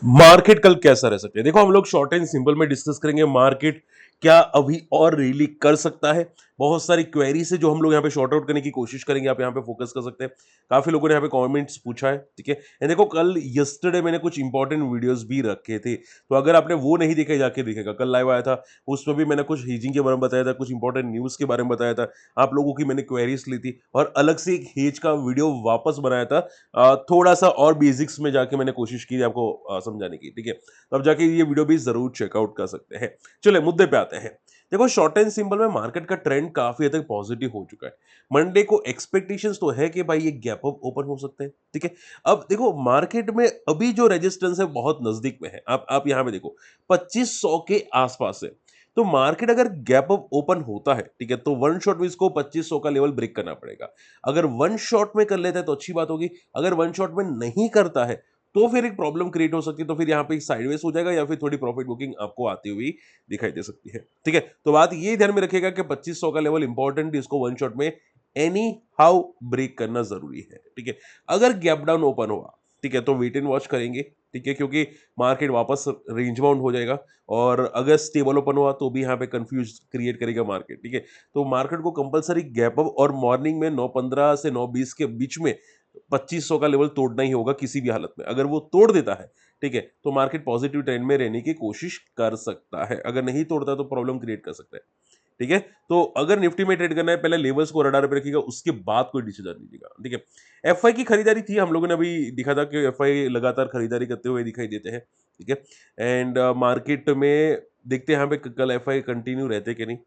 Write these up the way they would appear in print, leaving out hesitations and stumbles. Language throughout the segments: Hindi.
मार्केट कल कैसा रह सकता है? देखो हम लोग शॉर्ट एंड सिंपल में डिस्कस करेंगे मार्केट क्या अभी और रियली कर सकता है। बहुत सारी क्वेरीज है जो हम लोग यहाँ पे शॉर्ट आउट करने की कोशिश करेंगे, आप यहाँ पे फोकस कर सकते हैं। काफी लोगों ने यहाँ पे कमेंट्स पूछा है, ठीक है। एंड देखो कल यस्टरडे मैंने कुछ इंपॉर्टेंट वीडियोस भी रखे थे, तो अगर आपने वो नहीं देखे जाके देखेगा, कल लाइव आया था, उसमें भी मैंने कुछ हेजिंग के बारे में बताया था, कुछ इंपॉर्टेंट न्यूज के बारे में बताया था, आप लोगों की मैंने क्वेरीज ली थी और अलग से एक हेज का वीडियो वापस बनाया था। थोड़ा सा और बेसिक्स में जाके मैंने कोशिश की आपको समझाने की, ठीक है। तो अब जाके ये वीडियो भी जरूर चेकआउट कर सकते हैं। चलिए मुद्दे पे आते हैं। देखो शॉर्ट एंड सिंपल में मार्केट का ट्रेंड काफी हद तक पॉजिटिव हो चुका है। मंडे को एक्सपेक्टेशंस तो है कि भाई ये गैप अप ओपन हो सकते हैं, ठीक है। अब देखो मार्केट में अभी जो रेजिस्टेंस है बहुत नजदीक में है, आप यहां पे देखो 2500 के आसपास है। तो मार्केट अगर गैप अप ओपन होता है, ठीक है, तो वन शॉट में इसको 2500 का लेवल ब्रेक करना पड़ेगा। अगर वन शॉट में कर लेता है तो अच्छी बात होगी, अगर वन शॉट में नहीं करता है तो फिर एक प्रॉब्लम क्रिएट हो सकती है, तो फिर यहाँ पे साइडवेज हो जाएगा या फिर थोड़ी प्रॉफिट बुकिंग आपको आती हुई दिखाई दे सकती है, ठीक है। तो बात ये ध्यान में रखिएगा कि 2500 का लेवल इंपॉर्टेंट, इसको वन शॉट में एनी हाउ ब्रेक करना जरूरी है, ठीक है। अगर गैप डाउन ओपन हुआ, ठीक है, तो वेट एंड वॉच करेंगे, ठीक है, क्योंकि मार्केट वापस रेंज बाउंड हो जाएगा। और अगर स्टेबल ओपन हुआ तो भी यहाँ पे कंफ्यूज क्रिएट करेगा मार्केट, ठीक है। तो मार्केट को कंपलसरी गैप अप और मॉर्निंग में 9:15 से 9:20 के बीच में 2500 का लेवल तोड़ना ही होगा किसी भी हालत में। अगर वो तोड़ देता है, ठीक है, तो मार्केट पॉजिटिव ट्रेंड में रहने की कोशिश कर सकता है। अगर नहीं तोड़ता तो प्रॉब्लम क्रिएट कर सकता है, ठीक है। तो अगर निफ्टी में ट्रेड करना है, पहले लेवल्स को रडार पे रखिएगा, उसके बाद कोई डिसीजन लीजिएगा, ठीक है। एफआई की खरीदारी थी, हम लोगों ने अभी दिखा था कि एफआई लगातार खरीदारी करते हुए दिखाई देते हैं, ठीक है। एंड मार्केट में देखते हैं यहाँ पे कल एफआई कंटिन्यू रहते कि नहीं।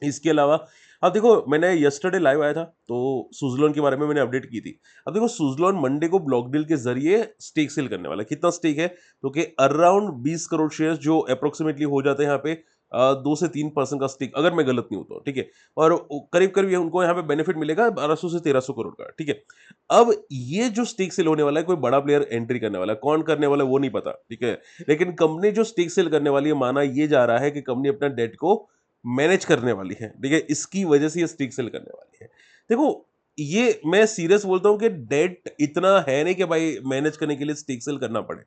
इसके अलावा अब देखो मैंने यस्टरडे लाइव आया था, तो सुजलॉन के बारे में मैंने अपडेट की थी। अब देखो सुजलॉन मंडे को ब्लॉक डील के जरिए स्टेक सेल करने वाला है। कितना स्टेक है? तो कि अराउंड 20 करोड़ शेयर जो अप्रोक्सीमेटली हो जाते हैं यहाँ पे 2 से 3% का स्टेक, अगर मैं गलत नहीं हूं तो, ठीक है। और करीब करीब उनको यहाँ पे बेनिफिट मिलेगा 1200 से 1300 करोड़ का, ठीक है। अब ये जो स्टेक सेल होने वाला है, कोई बड़ा प्लेयर एंट्री करने वाला है, कौन करने वाला है वो नहीं पता, ठीक है। लेकिन कंपनी जो स्टेक सेल करने वाली है, माना ये जा रहा है कि कंपनी अपना डेट को मैनेज करने वाली है, ठीक है, इसकी वजह से ये स्टिक सेल करने वाली है। देखो ये मैं सीरियस बोलता हूं कि डेट इतना है नहीं कि भाई मैनेज करने के लिए स्टिक सेल करना पड़े,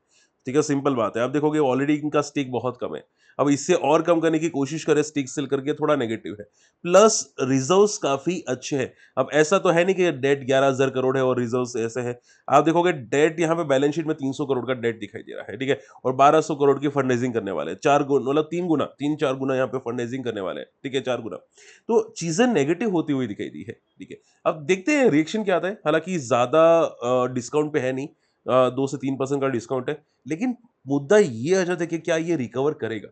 ठीक है। सिंपल बात है, आप देखोगे ऑलरेडी इनका स्टिक बहुत कम है। अब इससे और कम करने की कोशिश करें स्टिक सेल करके, थोड़ा नेगेटिव है। प्लस रिजर्व्स काफी अच्छे हैं। अब ऐसा तो है नहीं कि डेट 11,000 करोड़ है और रिजर्व्स ऐसे है। आप देखोगे डेट यहाँ पे बैलेंस शीट में 300 करोड़ का डेट दिखाई दे रहा है, ठीक है। और 1200 करोड़ की फंड रेजिंग करने वाले हैं, चार गुना मतलब 3 गुना, 3-4 गुना यहाँ पे फंड रेजिंग करने वाले हैं, ठीक है, 4 गुना। तो चीजें नेगेटिव होती हुई दिखाई दी है, ठीक है। अब देखते हैं रिएक्शन क्या आता है। हालांकि ज्यादा डिस्काउंट पे है नहीं, 2 से 3% का डिस्काउंट है, लेकिन मुद्दा ये आ जाता है कि क्या ये रिकवर करेगा।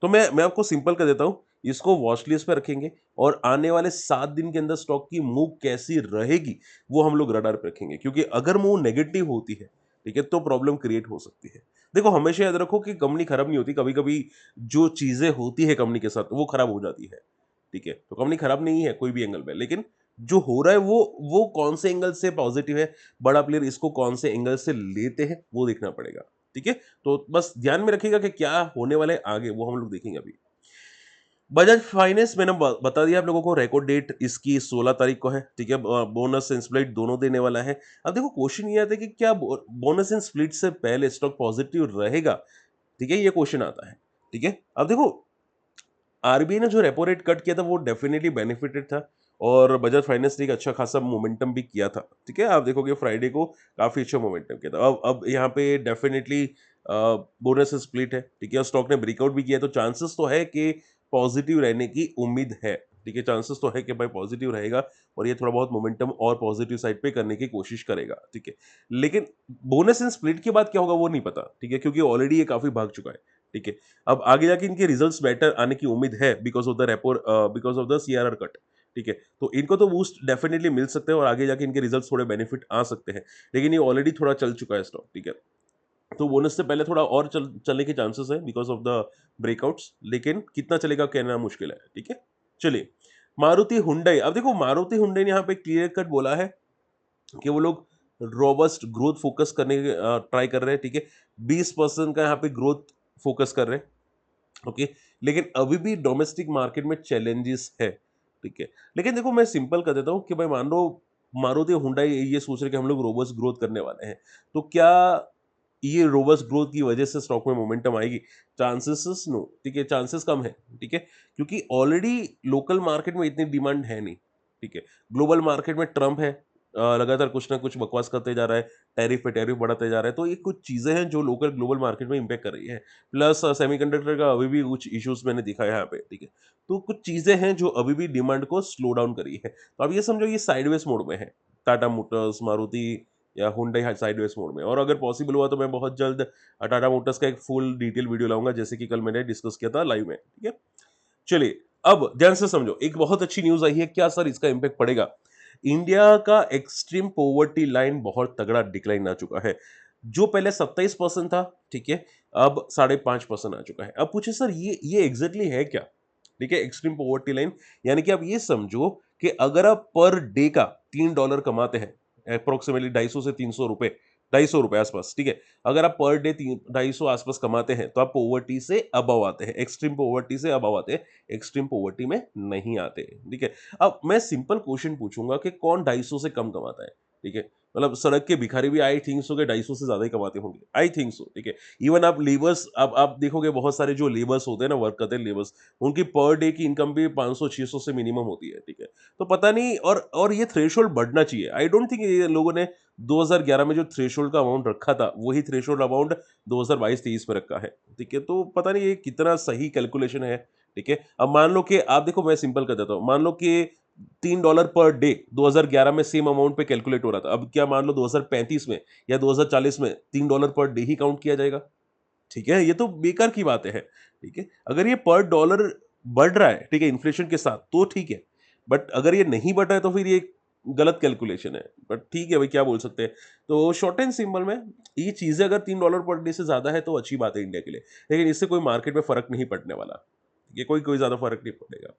तो मैं आपको सिंपल कर देता हूं, इसको वॉच लिस्ट पे रखेंगे और आने वाले 7 दिन के अंदर स्टॉक की मूव कैसी रहेगी वो हम लोग रडार पे रखेंगे, क्योंकि अगर मूव नेगेटिव होती है, ठीक है, तो प्रॉब्लम क्रिएट हो सकती है। देखो हमेशा याद रखो कि कंपनी खराब नहीं होती, कभी कभी जो चीजें होती है कंपनी के साथ वो खराब हो जाती है, ठीक है। तो कंपनी खराब नहीं है कोई भी एंगल पे, लेकिन जो हो रहा है वो कौन से एंगल से पॉजिटिव है, बड़ा प्लेयर इसको कौन से एंगल से लेते हैं वो देखना पड़ेगा, ठीक है। तो बस ध्यान में रखिएगा कि क्या होने वाला है आगे, वो हम लोग देखेंगे अभी। बजाज फाइनेंस मैंने बता दिया आप लोगों को, रिकॉर्ड डेट इसकी 16 तारीख को है, ठीक है। बोनस एंड स्प्लिट दोनों देने वाला है। अब देखो क्वेश्चन ये आता है कि क्या बोनस एंड स्प्लिट से पहले स्टॉक पॉजिटिव रहेगा, ठीक है, ये क्वेश्चन आता है, ठीक है। अब देखो आरबीआई ने जो रेपो रेट कट किया था वो डेफिनेटली बेनिफिटेड था, और बजाज फाइनेंस ने एक अच्छा खासा मोमेंटम भी किया था, ठीक है। आप देखोगे फ्राइडे को काफी अच्छा मोमेंटम किया था। अब यहाँ पे डेफिनेटली बोनस स्प्लिट है, ठीक है, और स्टॉक ने ब्रेकआउट भी किया, तो चांसेस तो है कि पॉजिटिव रहने की उम्मीद है, ठीक है। चांसेस तो है कि भाई पॉजिटिव रहेगा और ये थोड़ा बहुत मोमेंटम और पॉजिटिव साइड पे करने की कोशिश करेगा, ठीक है। लेकिन बोनस एंड स्प्लिट के बाद क्या होगा वो नहीं पता, ठीक है, क्योंकि ऑलरेडी ये काफी भाग चुका है, ठीक है। अब आगे जाके इनके रिजल्ट्स बेटर आने की उम्मीद है because of the repo, because of the CRR cut, ठीक है। तो इनको तो बूस्ट डेफिनेटली मिल सकते हैं और आगे जाके इनके रिजल्ट्स थोड़े बेनिफिट आ सकते हैं, लेकिन ये ऑलरेडी थोड़ा चल चुका है स्टॉक, ठीक है। तो बोनस से पहले थोड़ा और चलने के चांसेस है बिकॉज ऑफ द ब्रेकआउट्स, लेकिन कितना चलेगा कहना मुश्किल है, ठीक है। चलिए मारुति हुंडई, अब देखो मारुति हुंडई ने यहाँ पे क्लियर कट बोला है कि वो लोग रोबस्ट ग्रोथ फोकस करने ट्राई कर रहे हैं, ठीक है। 20% का यहाँ पे ग्रोथ फोकस कर रहे हैं, ओके। लेकिन अभी भी डोमेस्टिक मार्केट में चैलेंजेस है, ठीक है। लेकिन देखो मैं सिंपल कर देता हूँ कि भाई मान लो मारुति हुंडई ये सोच रहे कि हम लोग रोबस्ट ग्रोथ करने वाले हैं, तो क्या ये रोबस्ट ग्रोथ की वजह से स्टॉक में मोमेंटम आएगी? चांसेस नो, ठीक है, चांसेस कम है, ठीक है, क्योंकि ऑलरेडी लोकल मार्केट में इतनी डिमांड है नहीं, ठीक है। ग्लोबल मार्केट में ट्रम्प है, लगातार कुछ ना कुछ बकवास करते जा रहा है, टैरिफ पे टैरिफ बढ़ाते जा रहा है, तो ये कुछ चीजें हैं जो लोकल ग्लोबल मार्केट में इम्पैक्ट कर रही है। प्लस सेमीकंडक्टर का अभी भी कुछ इश्यूज मैंने दिखा है यहाँ पे, ठीक है। तो कुछ चीजें हैं जो अभी भी डिमांड को स्लो डाउन करी है, तो अब ये समझो ये साइडवेज मोड में है। टाटा मोटर्स, मारुति या हुंडई साइडवेज मोड में, और अगर पॉसिबल हुआ तो मैं बहुत जल्द टाटा मोटर्स का एक फुल डिटेल वीडियो लाऊंगा, जैसे कि कल मैंने डिस्कस किया था लाइव में, ठीक है। चलिए, अब ध्यान से समझो, एक बहुत अच्छी न्यूज आई है, क्या सर इसका इंपैक्ट पड़ेगा? इंडिया का एक्सट्रीम पॉवर्टी लाइन बहुत तगड़ा डिक्लाइन आ चुका है। जो पहले 27% था, ठीक है, अब 5.5% आ चुका है। अब पूछे सर ये एग्जैक्टली है क्या? ठीक है, एक्सट्रीम पॉवर्टी लाइन, यानी कि आप ये समझो कि अगर आप पर डे का $3 कमाते हैं, अप्रोक्सीमेटली 250 से 300 रुपए, 250 रुपए आसपास, ठीक है। अगर आप पर डे 250 आसपास कमाते हैं तो आप पॉवर्टी से अबव आते हैं, एक्सट्रीम पॉवर्टी से अबव आते हैं, एक्सट्रीम पॉवर्टी में नहीं आते, ठीक है। अब मैं सिंपल क्वेश्चन पूछूंगा कि कौन 250 से कम कमाता है, ठीक है। मतलब सड़क के भिखारी भी आई थिंक सो के 250 से ज्यादा ही कमाते होंगे, आई थिंक सो, ठीक है। इवन आप लेबर्स, अब आप देखोगे बहुत सारे जो लेबर्स होते हैं ना, वर्क करते हैं लेबर्स, उनकी पर डे की इनकम भी 500-600 से मिनिमम होती है, ठीक है। तो पता नहीं, और ये थ्रेशोल्ड बढ़ना चाहिए। आई डोंट थिंक ये लोगों ने 2011 में जो थ्रेशोल्ड का अमाउंट रखा था वही थ्रेशोल्ड अमाउंट 2022-23 में रखा है, ठीक है। तो पता नहीं ये कितना सही कैलकुलेशन है, ठीक है। अब मान लो कि आप देखो, मैं सिंपल कर देता हूँ, मान लो कि $3 पर डे 2011 में सेम अमाउंट पे कैलकुलेट हो रहा था, अब क्या मान लो 2035 में या 2040 में $3 पर डे ही काउंट किया जाएगा? ठीक है, ये तो बेकार की बातें हैं, ठीक है। अगर ये पर डॉलर बढ़ रहा है, ठीक है, इन्फ्लेशन के साथ, तो ठीक है, बट अगर ये नहीं बढ़ रहा है तो फिर ये गलत कैलकुलेशन है। बट ठीक है भाई, क्या बोल सकते हैं। तो शॉर्ट एंड सिंपल में ये चीजें अगर $3 पर डे से ज्यादा है तो अच्छी बात है इंडिया के लिए, लेकिन इससे कोई मार्केट में फर्क नहीं पड़ने वाला, ये कोई कोई ज्यादा फर्क नहीं पड़ेगा।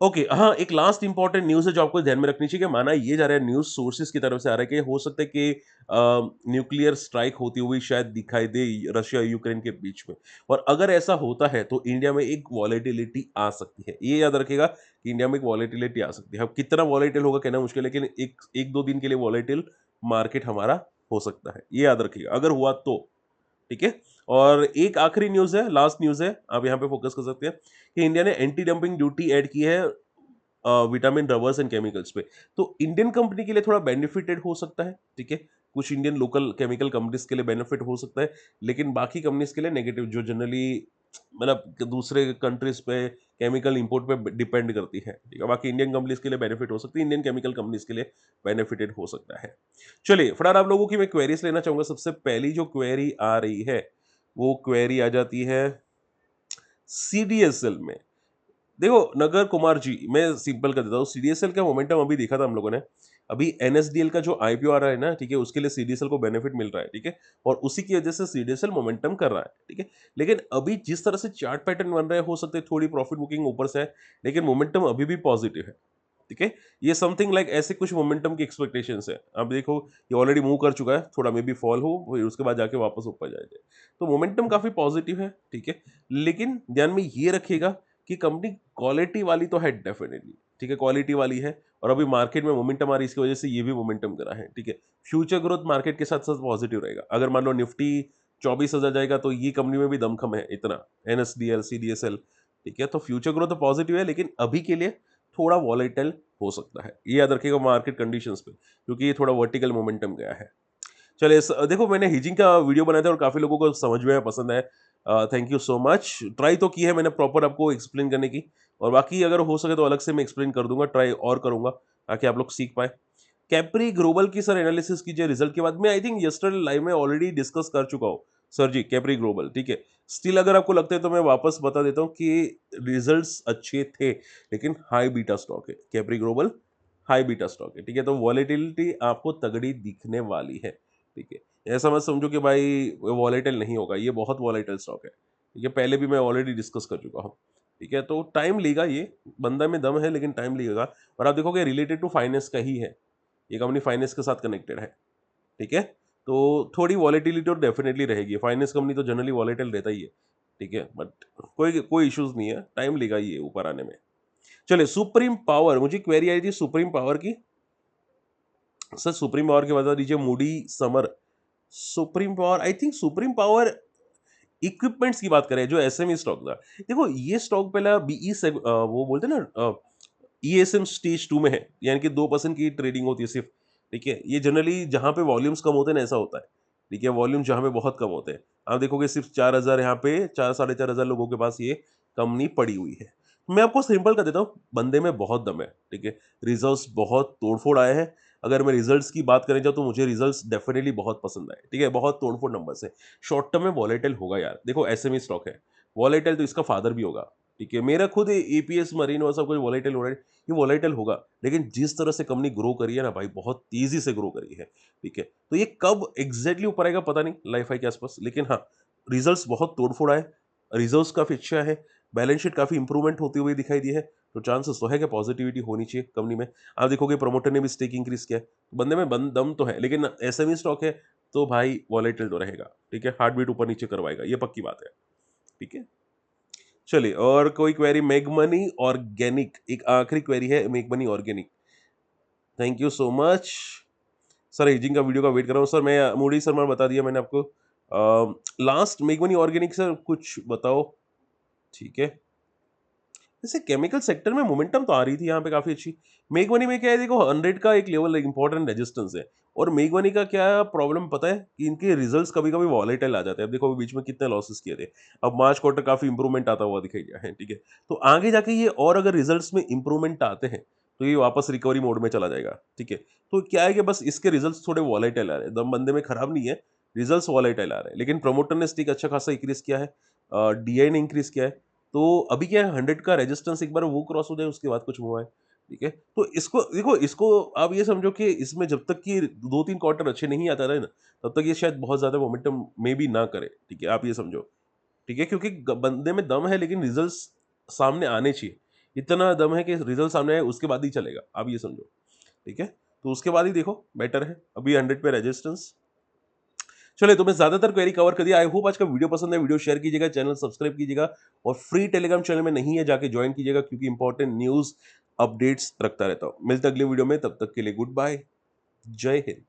ओके, हाँ, एक लास्ट इंपॉर्टेंट न्यूज़ है जो आपको ध्यान में रखनी चाहिए, कि माना ये जा रहा है, न्यूज़ सोर्सेज़ की तरफ से आ रहा है कि हो सकता है कि न्यूक्लियर स्ट्राइक होती हुई शायद दिखाई दे रशिया यूक्रेन के बीच में, और अगर ऐसा होता है तो इंडिया में एक वॉलेटिलिटी आ सकती है। ये याद रखिएगा कि इंडिया में एक वॉलेटिलिटी आ सकती है। अब कितना वॉलेटिल होगा कहना मुश्किल है, लेकिन एक एक दो दिन के लिए वॉलेटिल मार्केट हमारा हो सकता है, ये याद रखिएगा अगर हुआ तो, ठीक है। और एक आखिरी न्यूज़ है, लास्ट न्यूज़ है, आप यहाँ पे फोकस कर सकते हैं कि इंडिया ने एंटी डंपिंग ड्यूटी ऐड की है विटामिन रबर्स एंड केमिकल्स पे। तो इंडियन कंपनी के लिए थोड़ा बेनिफिटेड हो सकता है, ठीक है। कुछ इंडियन लोकल केमिकल कंपनीज के लिए बेनिफिट हो सकता है, लेकिन बाकी कंपनीज के लिए नेगेटिव, जो जनरली मतलब दूसरे कंट्रीज पे केमिकल इंपोर्ट पे डिपेंड करती है, ठीक है। बाकी इंडियन कंपनीज के लिए बेनिफिट हो सकती है, इंडियन केमिकल कंपनीज के लिए बेनिफिटेड हो सकता है। चलिए फटाफट आप लोगों की मैं क्वेरीज लेना चाहूंगा। सबसे पहली जो क्वेरी आ रही है, वो क्वेरी आ जाती है सीडीएसएल में। देखो नगर कुमार जी, मैं सिंपल कर देता हूँ, सीडीएसएल का मोमेंटम अभी देखा था हम लोगों ने। अभी एनएसडीएल का जो आईपीओ आ रहा है ना, ठीक है, उसके लिए सीडीएसएल को बेनिफिट मिल रहा है, ठीक है, और उसी की वजह से सीडीएसएल मोमेंटम कर रहा है, ठीक है। लेकिन अभी जिस तरह से चार्ट पैटर्न बन रहे हैं, हो सकते है थोड़ी प्रॉफिट बुकिंग ऊपर से है, लेकिन मोमेंटम अभी भी पॉजिटिव है, ठीक है। ये समथिंग लाइक ऐसे कुछ मोमेंटम की एक्सपेक्टेशंस है। अब देखो ये ऑलरेडी मूव कर चुका है, थोड़ा मे बी फॉल हो, फिर उसके बाद जाके वापस ऊपर जाए, तो मोमेंटम काफी पॉजिटिव है, ठीक है। लेकिन ध्यान में ये रखिएगा कि कंपनी क्वालिटी वाली तो है डेफिनेटली, ठीक है, क्वालिटी वाली है, और अभी मार्केट में मोमेंटम आ रही है, इसकी वजह से ये भी मोमेंटम करा है, ठीक है। फ्यूचर ग्रोथ मार्केट के साथ साथ पॉजिटिव रहेगा। अगर मान लो निफ्टी 24,000 जाएगा तो ये कंपनी में भी दमखम है इतना, एनएसडीएल सीडीएसएल, ठीक है। तो फ्यूचर ग्रोथ तो पॉजिटिव है, लेकिन अभी के लिए थोड़ा वॉलेटाइल हो सकता है, ये याद रखिएगा मार्केट कंडीशंस पे, क्योंकि ये थोड़ा वर्टिकल मोमेंटम गया है। चलिए देखो मैंने हिजिंग का वीडियो बनाया था और काफी लोगों को समझ में आया, पसंद है, thank you so much. Try तो की है मैंने प्रॉपर आपको एक्सप्लेन करने की, और बाकी अगर हो सके तो अलग से मैं एक्सप्लेन कर दूंगा, ट्राई और करूंगा ताकि आप लोग सीख पाए। कैप्री ग्लोबल की सर एनालिसिस कीजिए रिजल्ट के बाद। मैं आई थिंक यस्टरडे लाइव में ऑलरेडी डिस्कस कर चुका हूँ सर जी, कैप्री ग्लोबल, ठीक है। स्टिल अगर आपको लगता है तो मैं वापस बता देता हूँ कि रिजल्ट्स अच्छे थे, लेकिन हाई बीटा स्टॉक है Capri global, high beta stock है, ठीक है। तो वॉलेटिलिटी आपको तगड़ी दिखने वाली है, ठीक है। ऐसा मत समझो कि भाई वॉलेटाइल नहीं होगा, ये बहुत वॉलेटाइल स्टॉक है, ठीक है, पहले भी मैं ऑलरेडी डिस्कस कर चुका हूँ, ठीक है। तो टाइम लेगा, ये बंदा में दम है लेकिन टाइम लगेगा। और आप देखोगे रिलेटेड टू फाइनेंस का ही है, ये कंपनी फाइनेंस के साथ कनेक्टेड है, ठीक है। तो थोड़ी वॉलेटिलिटी तो डेफिनेटली रहेगी, फाइनेंस कंपनी तो जनरली वॉलेटाइल रहता ही है, ठीक है, बट कोई कोई इश्यूज नहीं है, टाइम लेगा ये ऊपर आने में। चलिए सुप्रीम पावर, मुझे क्वेरी आई थी सुप्रीम पावर की, सर सुप्रीम पावर के बता दीजिए Moody summer supreme power, I think supreme power equipments की बात करें, जो एसएमई स्टॉक था। देखो ये स्टॉक पहला बीई से वो बोलते हैं ना, ईएसएम स्टेज 2 में है, यानी कि 2% की ट्रेडिंग होती है सिर्फ। ठीक है, ये जनरली जहां पे वॉल्यूम्स कम होते हैं ना, ऐसा होता है। ठीक है, वॉल्यूम जहां पे बहुत कम होते हैं, आप देखोगे सिर्फ 4,000, यहाँ पे 4 साढ़े 4 हजार लोगों के पास ये कंपनी पड़ी हुई है। मैं आपको सिंपल कर देता हूँ, बंदे में बहुत दम है। ठीक है, रिजल्ट्स बहुत तोड़फोड़ आए हैं। अगर मैं रिजल्ट्स की बात करें जाऊँ, तो मुझे रिजल्ट्स डेफिनेटली बहुत पसंद आए। ठीक है, बहुत तोड़फोड़ नंबर्स है। शॉर्ट टर्म में वॉलेटाइल होगा यार, देखो एसएमई स्टॉक है, वॉलेटाइल तो इसका फादर भी होगा। ठीक है, मेरा खुद एपीएस मरीन और सब कुछ वॉलेटाइल हो रहा है, ये वॉलेटाइल होगा। लेकिन जिस तरह से कंपनी ग्रो करी है ना भाई, बहुत तेजी से ग्रो करी है। ठीक है, तो ये कब एग्जैक्टली ऊपर आएगा पता नहीं, लाइफ हाई के आसपास, लेकिन हाँ, रिजल्ट्स बहुत तोड़फोड़ आए, रिजल्ट्स काफी अच्छा है, बैलेंस शीट काफी इंप्रूवमेंट होती हुई दिखाई दी है, तो चांसेस तो है कि पॉजिटिविटी होनी चाहिए कंपनी में। आप देखोगे प्रमोटर ने भी स्टेक इंक्रीज किया है, तो बंदे में दम तो है, लेकिन एसएमई स्टॉक है, तो भाई वॉलेटाइल तो रहेगा। ठीक है, हार्ट बीट ऊपर नीचे करवाएगा, ये पक्की बात है। ठीक है, चलिए और कोई क्वेरी। मेग मनी ऑर्गेनिक, एक आखिरी क्वेरी है, मेग मनी organic. Thank you so much sir, ageing का वीडियो का वेट कर रहा हूँ सर। मैं मूडी शर्मा बता दिया मैंने आपको। लास्ट मेग मनी ऑर्गेनिक सर, कुछ बताओ। ठीक है, जैसे केमिकल सेक्टर में मोमेंटम तो आ रही थी यहाँ पे काफी अच्छी। मेग मनी में क्या है, देखो 100 का एक लेवल इंपॉर्टेंट रेजिस्टेंस है। और मेग मनी का क्या प्रॉब्लम पता है, कि इनके रिजल्ट्स कभी कभी वॉलेटाइल आ जाते हैं। अब देखो अभी बीच में कितने लॉसेस किए थे, अब मार्च क्वार्टर काफी इंप्रूवमेंट आता हुआ दिखाई दिया है। ठीक है, तो आगे जाके ये और अगर रिजल्ट्स में इंप्रूवमेंट आते हैं, तो ये वापस रिकवरी मोड में चला जाएगा। ठीक है, तो क्या है कि बस इसके रिजल्ट्स थोड़े वॉलेटाइल आ रहे हैं, दम बंदे में खराब नहीं है, रिजल्ट्स वॉलेटाइल आ रहे हैं। लेकिन प्रमोटर ने स्टिक अच्छा खासा इंक्रीज किया है, डीआई ने इंक्रीज किया है। तो अभी क्या है, 100 का रेजिस्टेंस एक बार वो क्रॉस हो जाए, उसके बाद कुछ हुआ है। ठीक है, तो इसको देखो, इसको आप ये समझो कि इसमें जब तक कि 2-3 क्वार्टर अच्छे नहीं आता रहे ना, तब तक ये शायद बहुत ज्यादा मोमेंटम में भी ना करे। ठीक है, आप ये समझो। ठीक है, क्योंकि बंदे में दम है, लेकिन रिजल्ट्स सामने आने चाहिए। इतना दम है कि रिजल्ट सामने आए, उसके बाद ही चलेगा, आप ये समझो। ठीक है, तो उसके बाद ही देखो बेटर है, अभी 100 पे रेजिस्टेंस। चलिए, तो मैं ज्यादातर क्वेरी कवर कर दिया। आई होप आज का वीडियो पसंद है, वीडियो शेयर कीजिएगा, चैनल सब्सक्राइब कीजिएगा, और फ्री टेलीग्राम चैनल में नहीं है, जाके ज्वाइन कीजिएगा, क्योंकि इंपॉर्टेंट न्यूज अपडेट्स रखता रहता हूं। मिलते अगले वीडियो में, तब तक के लिए गुड बाय, जय हिंद।